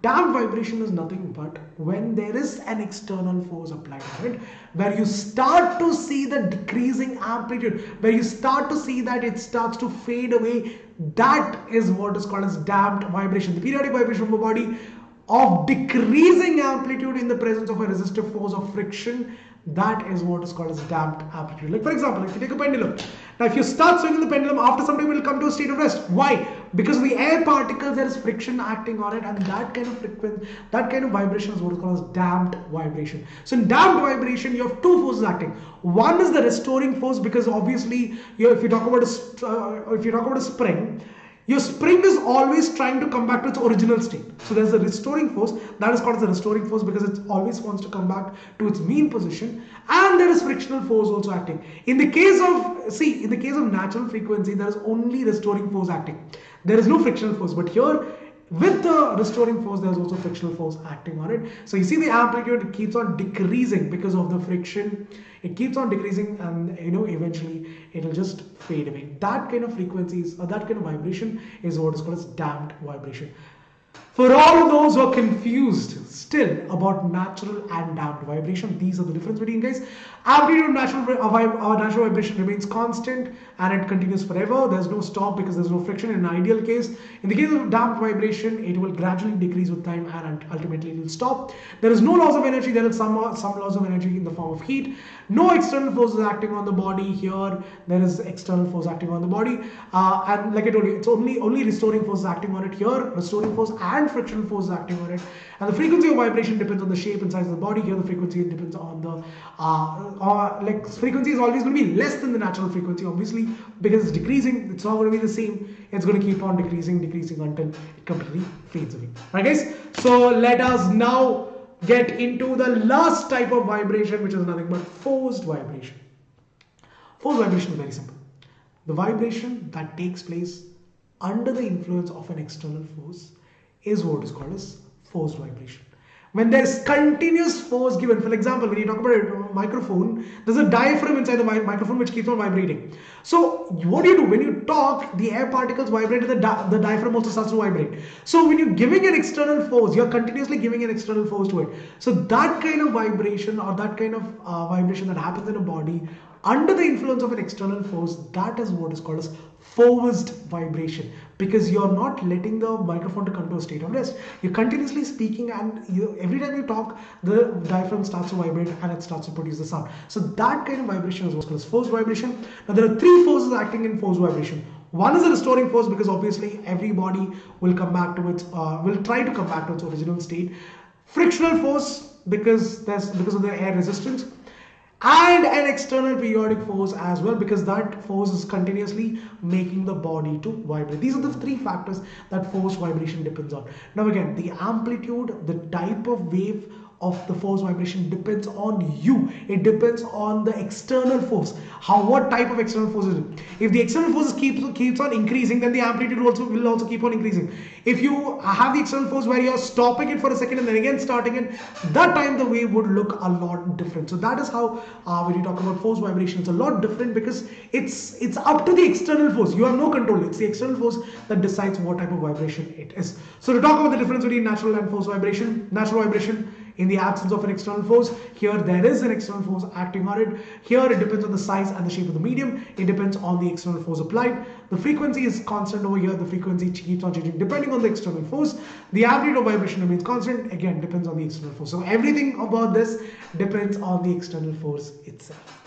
Damped vibration is nothing but when there is an external force applied on it, where you start to see the decreasing amplitude, where you start to see that it starts to fade away. That is what is called as damped vibration. The periodic vibration of a body of decreasing amplitude in the presence of a resistive force of friction, that is what is called as damped amplitude. Like for example, if you take a pendulum, now if you start swinging the pendulum, after some time it will come to a state of rest. Why? Because of the air particles, there is friction acting on it, and that kind of frequency, that kind of vibration is what is called as damped vibration. So in damped vibration, you have two forces acting. One is the restoring force, because obviously if you talk about a spring, your spring is always trying to come back to its original state. So there's a restoring force, that is called as the restoring force, because it always wants to come back to its mean position. And there is frictional force also acting. In the case of natural frequency, there is only restoring force acting. There is no frictional force. But here, with the restoring force, there is also frictional force acting on it. So you see the amplitude keeps on decreasing because of the friction. It keeps on decreasing, and eventually it will just fade away. That kind of frequencies or that kind of vibration is what is called as damped vibration. For all of those who are confused still about natural and damped vibration, these are the difference between, guys. Amplitude natural vibration remains constant and it continues forever. There's no stop because there's no friction in an ideal case. In the case of damped vibration, it will gradually decrease with time and ultimately it will stop. There is no loss of energy. There is some loss of energy in the form of heat. No external forces acting on the body. Here there is external force acting on the body, and like I told you, it's only restoring force acting on it. Here restoring force and frictional force acting on it, and the frequency of vibration depends on the shape and size of the body. Here the frequency depends on the like frequency is always going to be less than the natural frequency, obviously, because it's decreasing. It's not going to be the same. It's going to keep on decreasing until it completely fades away. Right, guys? So let us now get into the last type of vibration, which is nothing but forced vibration. Forced vibration is very simple. The vibration that takes place under the influence of an external force is what is called as forced vibration. When there's continuous force given, for example, when you talk about a microphone, there's a diaphragm inside the microphone which keeps on vibrating. So what do? When you talk, the air particles vibrate and the diaphragm also starts to vibrate. So when you're giving an external force, you're continuously giving an external force to it. So that kind of vibration or that kind of vibration that happens in a body under the influence of an external force, that is what is called as forced vibration, because you're not letting the microphone to come to a state of rest. You're continuously speaking, and every time you talk, the diaphragm starts to vibrate and it starts to produce the sound. So that kind of vibration is what's called as forced vibration. Now there are three forces acting in forced vibration. One is a restoring force, because obviously every body will come back to its will try to come back to its original state. Frictional force, because of the air resistance, and an external periodic force as well, because that force is continuously making the body to vibrate. These are the three factors that forced vibration depends on. Now again, the amplitude, the type of wave of the force vibration depends on you. It depends on the external force. What type of external force is it? If the external force keeps on increasing, then the amplitude will also keep on increasing. If you have the external force where you're stopping it for a second and then again starting it, that time the wave would look a lot different. So that is how when you talk about force vibration, it's a lot different, because it's up to the external force. You have no control. It's the external force that decides what type of vibration it is. So to talk about the difference between natural and forced vibration, natural vibration, in the absence of an external force, here there is an external force acting on it. Here it depends on the size and the shape of the medium. It depends on the external force applied. The frequency is constant over here. The frequency keeps on changing depending on the external force. The amplitude of vibration remains constant. Again, depends on the external force. So everything about this depends on the external force itself.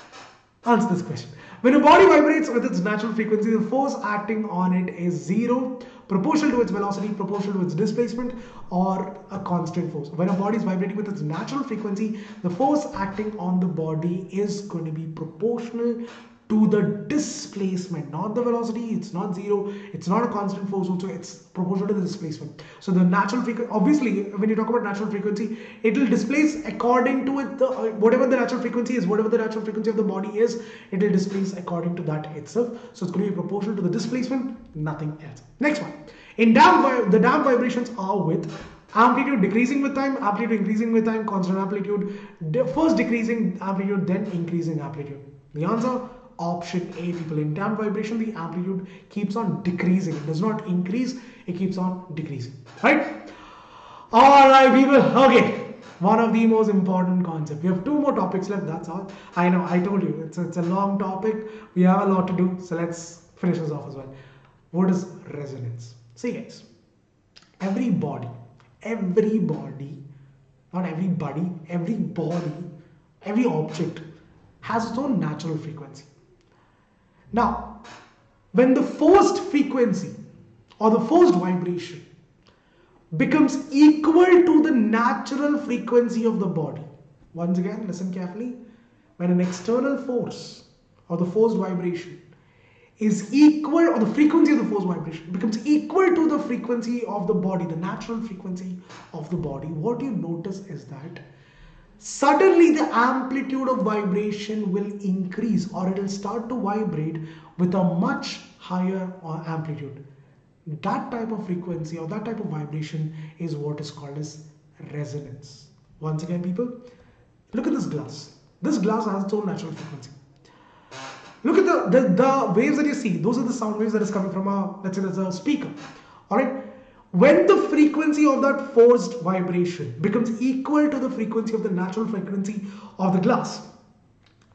Answer this question. When a body vibrates with its natural frequency, the force acting on it is zero, proportional to its velocity, proportional to its displacement, or a constant force. When a body is vibrating with its natural frequency, the force acting on the body is going to be proportional to the displacement, not the velocity. It's not zero, it's not a constant force also, it's proportional to the displacement. So the natural frequency, obviously when you talk about natural frequency, it will displace according to it, whatever the natural frequency is, whatever the natural frequency of the body is, it will displace according to that itself. So it's going to be proportional to the displacement, nothing else. Next one, in the damped vibrations are with amplitude decreasing with time, amplitude increasing with time, constant amplitude, first decreasing amplitude, then increasing amplitude. The answer, option A, people. In damped vibration, the amplitude keeps on decreasing. It does not increase, it keeps on decreasing. Right? Alright, people. Okay. One of the most important concepts. We have two more topics left, that's all. I know, I told you, it's a long topic. We have a lot to do. So let's finish this off as well. What is resonance? See guys, every body, not everybody, every body, every object has its own natural frequency. Now, when the forced frequency or the forced vibration becomes equal to the natural frequency of the body, once again, listen carefully, when an external force or the forced vibration is equal, or the frequency of the forced vibration becomes equal to the frequency of the body, the natural frequency of the body, what you notice is that suddenly the amplitude of vibration will increase, or it will start to vibrate with a much higher amplitude. That type of frequency or that type of vibration is what is called as resonance. Once again, people, look at this glass. This glass has its own natural frequency. Look at the waves that you see. Those are the sound waves that is coming from let's say there's a speaker. Alright. When the frequency of that forced vibration becomes equal to the frequency of the natural frequency of the glass.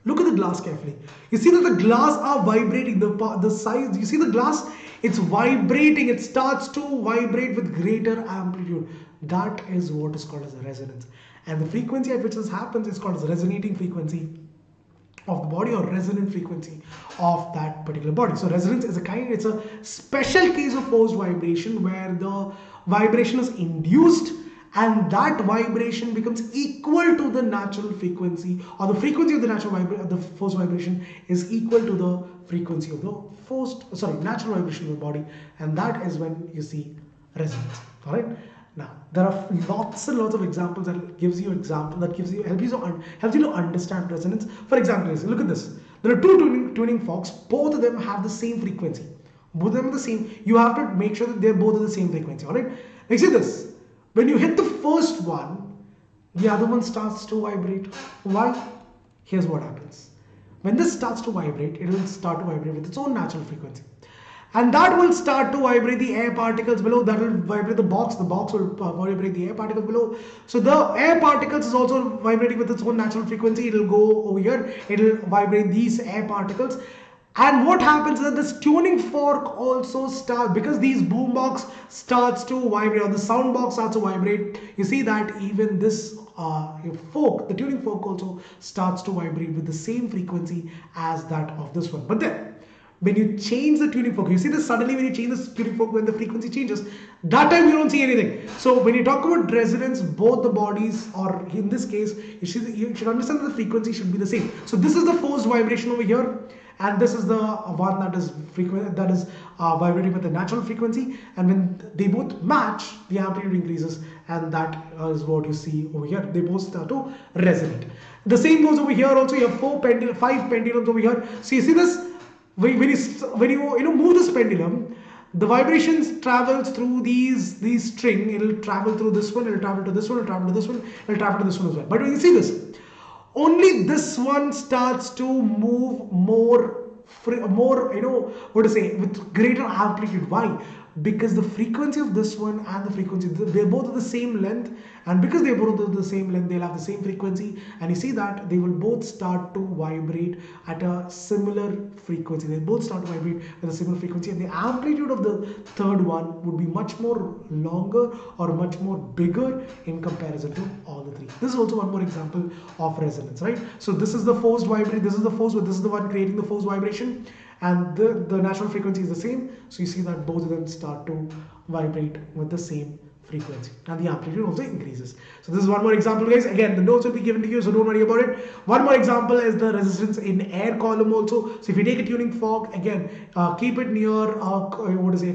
Look at the glass carefully. You see that the glass are vibrating. The size, you see the glass, it's vibrating. It starts to vibrate with greater amplitude. That is what is called as a resonance. And the frequency at which this happens is called as resonating frequency of the body, or resonant frequency of that particular body. So resonance is it's a special case of forced vibration where the vibration is induced and that vibration becomes equal to the natural frequency, or the frequency of the the forced vibration is equal to the frequency of the natural vibration of the body, and that is when you see resonance. All right. Now there are lots and lots of examples that gives you helps you to understand resonance. For example, look at this. There are two tuning forks. Both of them have the same frequency. Both of them are the same. You have to make sure that they're both of the same frequency. All right. Like see this. When you hit the first one, the other one starts to vibrate. Why? Here's what happens. When this starts to vibrate, it will start to vibrate with its own natural frequency. And that will start to vibrate the air particles below. That will vibrate the box. The box will vibrate the air particles below. So the air particles is also vibrating with its own natural frequency. It will go over here. It will vibrate these air particles. And what happens is that this tuning fork also starts, because these boombox starts to vibrate, or the sound box starts to vibrate. You see that even this fork, the tuning fork also starts to vibrate with the same frequency as that of this one. But then, when you change the tuning fork, you see this suddenly when you change the tuning fork, when the frequency changes, that time you don't see anything. So when you talk about resonance, both the bodies, or in this case, you should understand that the frequency should be the same. So this is the forced vibration over here, and this is the one that is vibrating with the natural frequency, and when they both match, the amplitude increases, and that is what you see over here. They both start to resonate. The same goes over here also. You have 5 pendulums over here. So you see this, when you move this pendulum, the vibrations travels through these string. It'll travel through this one, it'll travel to this one, it'll travel to this one, it'll travel to this one as well. But when you see this, only this one starts to move with greater amplitude. Why? Because the frequency of this one and the frequency, they're both of the same length, and because they're both of the same length, they'll have the same frequency, and you see that they will both start to vibrate at a similar frequency. They both start to vibrate at a similar frequency, and the amplitude of the third one would be much more longer or much more bigger in comparison to all the three. This is also one more example of resonance, right? So this is the forced vibration, this is the one creating the forced vibration, and the natural frequency is the same. So you see that both of them start to vibrate with the same frequency, and the amplitude also increases. So this is one more example, guys. Again, the notes will be given to you, so don't worry about it. One more example is the resistance in air column also. So if you take a tuning fork, again, keep it near a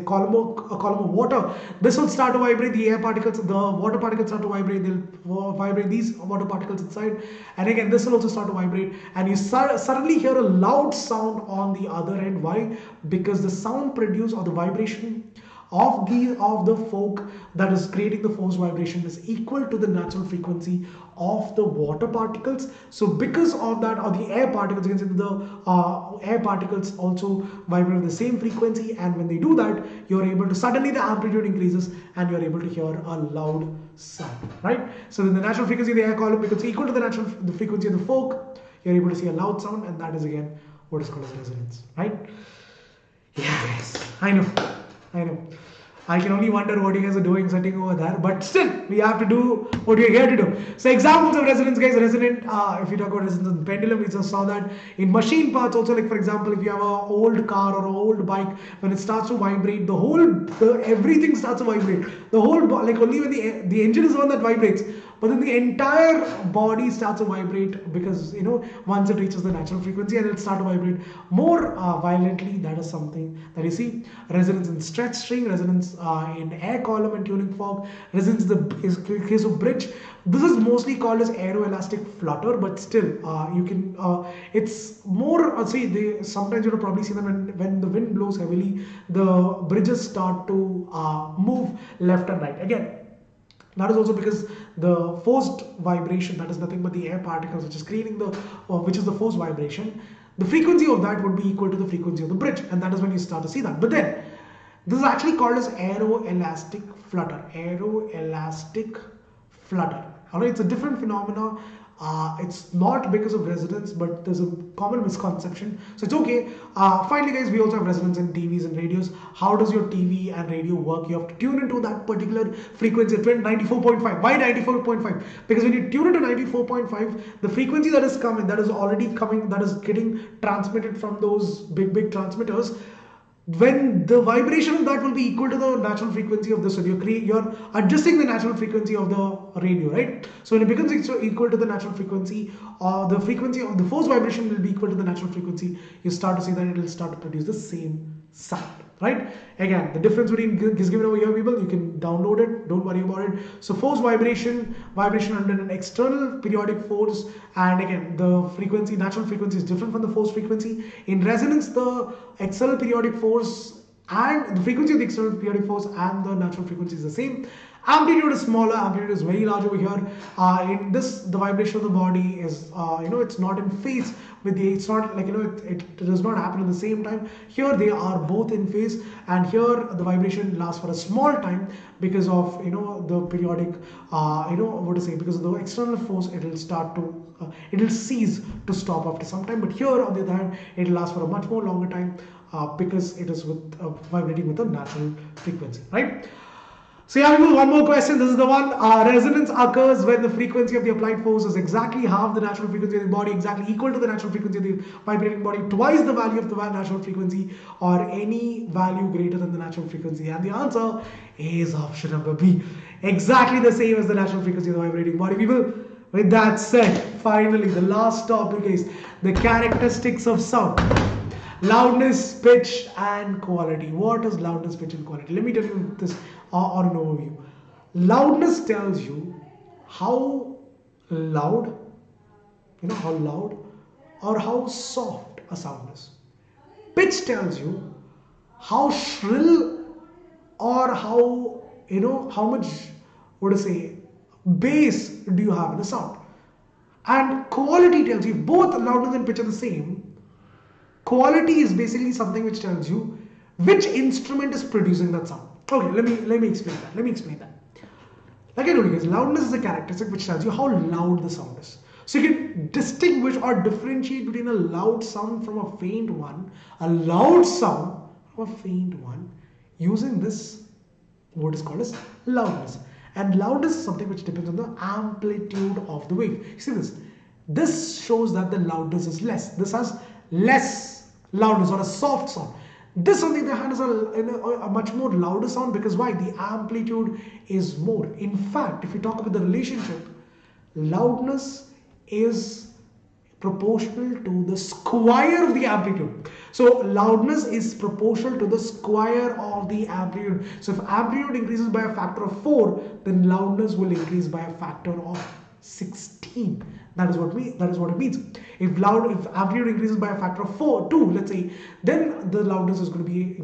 column of water. This will start to vibrate. The air particles, the water particles start to vibrate. They'll vibrate these water particles inside, and again, this will also start to vibrate. And you suddenly hear a loud sound on the other end. Why? Because the sound produced, or the vibration of the fork that is creating the forced vibration is equal to the natural frequency of the water particles. So because of that, or the air particles, you can see the air particles also vibrate with the same frequency, and when they do that, you're able to, suddenly the amplitude increases and you're able to hear a loud sound, right? So then the natural frequency of the air column becomes equal to the frequency of the fork. You're able to see a loud sound, and that is again what is called as resonance, right? Yes, I know. I can only wonder what you guys are doing sitting over there, but still, we have to do what we're here to do. So examples of resonance, guys. Resonant, if you talk about resonance in pendulum, we just saw that in machine parts also. Like for example, if you have an old car or an old bike, when it starts to vibrate, everything starts to vibrate. The whole, like only when the engine is the one that vibrates, but then the entire body starts to vibrate, because once it reaches the natural frequency, and it'll start to vibrate more violently. That is something that you see. Resonance in stretch string, resonance in air column and tuning fork, resonance in the case of bridge. This is mostly called as aeroelastic flutter, but still you can it's more sometimes you'll probably see that when the wind blows heavily, the bridges start to move left and right. Again, that is also because the forced vibration, that is nothing but the air particles which is creating which is the forced vibration, the frequency of that would be equal to the frequency of the bridge, and that is when you start to see that. But then This is actually called as aeroelastic flutter. Aeroelastic flutter. Alright, it's a different phenomena. It's not because of resonance, but there's a common misconception. So it's okay. Finally, guys, we also have resonance in TVs and radios. How does your TV and radio work? You have to tune into that particular frequency, 94.5. Why 94.5? Because when you tune into 94.5, the frequency that is coming, that is already coming, that is getting transmitted from those big transmitters, when the vibration of that will be equal to the natural frequency of the so you're adjusting the natural frequency of the radio, right? So when it becomes equal to the natural frequency, or the frequency of the force vibration will be equal to the natural frequency, you start to see that it will start to produce the same sound, right? Again, the difference between is given over here, people. You can download it, don't worry about it. So force vibration under an external periodic force, and again the frequency, natural frequency, is different from the force frequency. In resonance, the external periodic force and the frequency of the external periodic force and the natural frequency is the same. Amplitude is smaller, amplitude is very large over here. In this, the vibration of the body is, it's not in phase with the, it's not like, it does not happen at the same time. Here they are both in phase, and here the vibration lasts for a small time because of, the periodic, because of the external force, it will start to, it will cease to stop after some time. But here, on the other hand, it will last for a much more longer time because it is with vibrating with a natural frequency, right? So yeah, people, one more question. This is the one. Resonance occurs when the frequency of the applied force is exactly half the natural frequency of the body, exactly equal to the natural frequency of the vibrating body, twice the value of the natural frequency, or any value greater than the natural frequency. And the answer is option number B. Exactly the same as the natural frequency of the vibrating body, people. With that said, finally, the last topic is the characteristics of sound. Loudness, pitch, and quality. What is loudness, pitch, and quality? Let me tell you this on an overview. Loudness tells you how loud, how loud or how soft a sound is. Pitch tells you how shrill or how, how much, bass do you have in a sound. And quality tells you, both loudness and pitch are the same. Quality is basically something which tells you which instrument is producing that sound. Okay, let me explain that. Like I told you guys, loudness is a characteristic which tells you how loud the sound is. So you can distinguish or differentiate between a loud sound from a faint one, using this, what is called as loudness. And loudness is something which depends on the amplitude of the wave. You see this? This shows that the loudness is less. This has less loudness or a soft sound. This, on the other hand, is a much more louder sound, because why? The amplitude is more. In fact, if you talk about the relationship, loudness is proportional to the square of the amplitude. So loudness is proportional to the square of the amplitude. So if amplitude increases by a factor of 4, then loudness will increase by a factor of 16. That is what it means. If amplitude increases by a factor of 2, let's say, then the loudness is going to be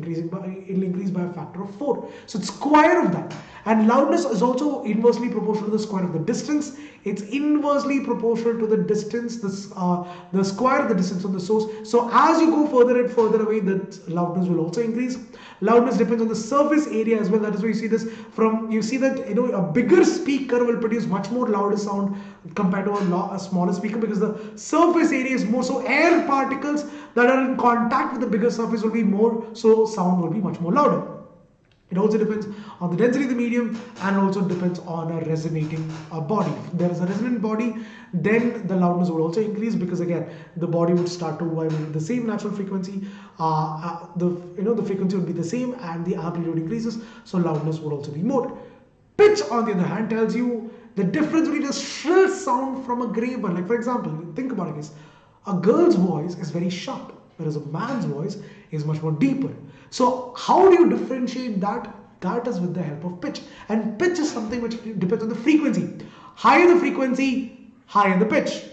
it'll increase by a factor of 4. So it's square of that. And loudness is also inversely proportional to the square of the distance. It's inversely proportional to the distance, the square of the distance of the source. So as you go further and further away, the loudness will also increase. Loudness depends on the surface area as well. That is why you see this you see that a bigger speaker will produce much more louder sound compared to a smaller speaker, because the surface area is more. So air particles that are in contact with the bigger surface will be more, so sound will be much more louder. It also depends on the density of the medium, and also depends on a resonating body. If there is a resonant body, then the loudness would also increase, because again the body would start to vibrate with the same natural frequency. The frequency would be the same, and the amplitude increases, so loudness would also be more. Pitch, on the other hand, tells you the difference between a shrill sound from a grave one. Like, for example, think about it, guys. A girl's voice is very sharp, whereas a man's voice is much more deeper. So how do you differentiate that? That is with the help of pitch. And pitch is something which depends on the frequency. Higher the frequency, higher the pitch.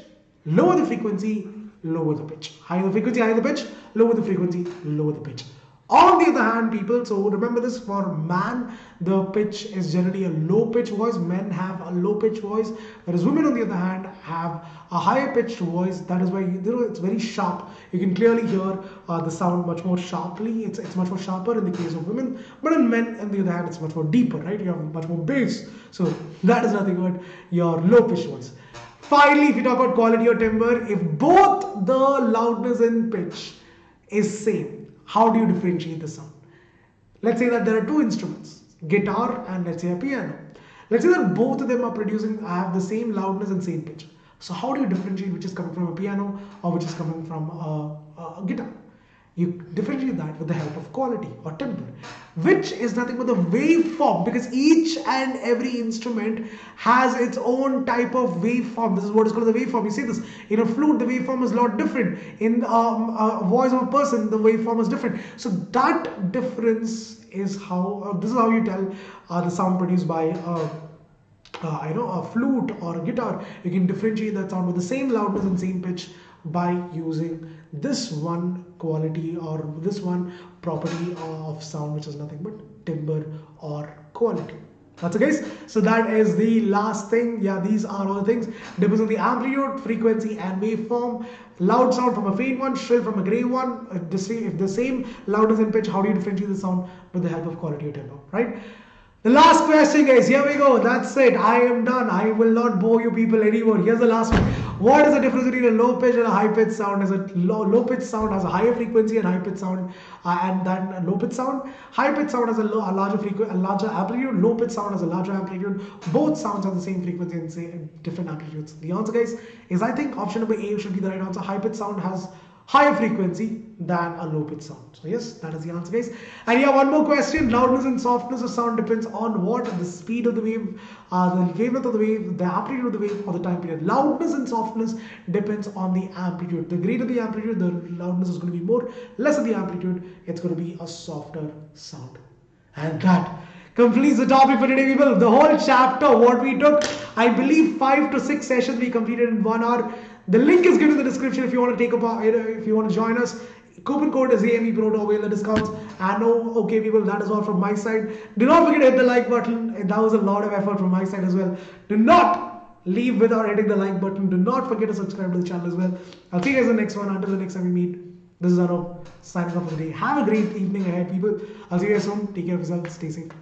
Lower the frequency, lower the pitch. Higher the frequency, higher the pitch. Lower the frequency, lower the pitch. On the other hand, people, so remember this, for man, the pitch is generally a low pitch voice. Men have a low pitch voice, whereas women, on the other hand, have a higher pitched voice. That is why it's very sharp. You can clearly hear the sound much more sharply. It's much more sharper in the case of women, but in men, on the other hand, it's much more deeper, right? You have much more bass. So that is nothing but your low pitched voice. Finally, if you talk about quality or timbre, if both the loudness and pitch is same, how do you differentiate the sound? Let's say that there are two instruments, guitar and let's say a piano. Let's say that both of them are have the same loudness and same pitch. So how do you differentiate which is coming from a piano or which is coming from a guitar? You differentiate that with the help of quality or timbre, which is nothing but the waveform, because each and every instrument has its own type of waveform. This is what is called the waveform. You see this in a flute, the waveform is a lot different. In a voice of a person, the waveform is different. So that difference is how this is how you tell the sound produced by a flute or a guitar. You can differentiate that sound with the same loudness and same pitch by using this one quality or this one property of sound, which is nothing but timbre or quality. That's it, guys. So that is the last thing. Yeah, these are all the things. Depends on the amplitude, frequency, and waveform. Loud sound from a faint one, shrill from a grave one. If the same loudness and pitch, how do you differentiate the sound with the help of quality or timbre, right? The last question, guys. Here we go. That's it. I am done. I will not bore you people anymore. Here's the last one. What is the difference between a low pitch and a high pitch sound? Is it low pitch sound has a higher frequency and high pitch sound, and then low pitch sound? High pitch sound has a larger frequency, a larger amplitude. Low pitch sound has a larger amplitude. Both sounds have the same frequency and say different amplitudes. The answer, guys, is I think option number A should be the right answer. High pitch sound has higher frequency than a low pitch sound. So yes, that is the answer, guys. And yeah, one more question. Loudness and softness of sound depends on what? The speed of the wave, the wavelength of the wave, the amplitude of the wave, or the time period. Loudness and softness depends on the amplitude. The greater the amplitude, the loudness is going to be more. Lesser the amplitude, it's going to be a softer sound. And that completes the topic for today, people. The whole chapter, what we took, I believe 5 to 6 sessions we completed in 1 hour. The link is given in the description if you want to take a part, if you want to join us. Coupon code is AME Pro to avail the discounts. And okay, people, that is all from my side. Do not forget to hit the like button. That was a lot of effort from my side as well. Do not leave without hitting the like button. Do not forget to subscribe to the channel as well. I'll see you guys in the next one. Until the next time we meet, this is Anoop signing off for the day. Have a great evening ahead, people. I'll see you guys soon. Take care of yourself. Stay safe.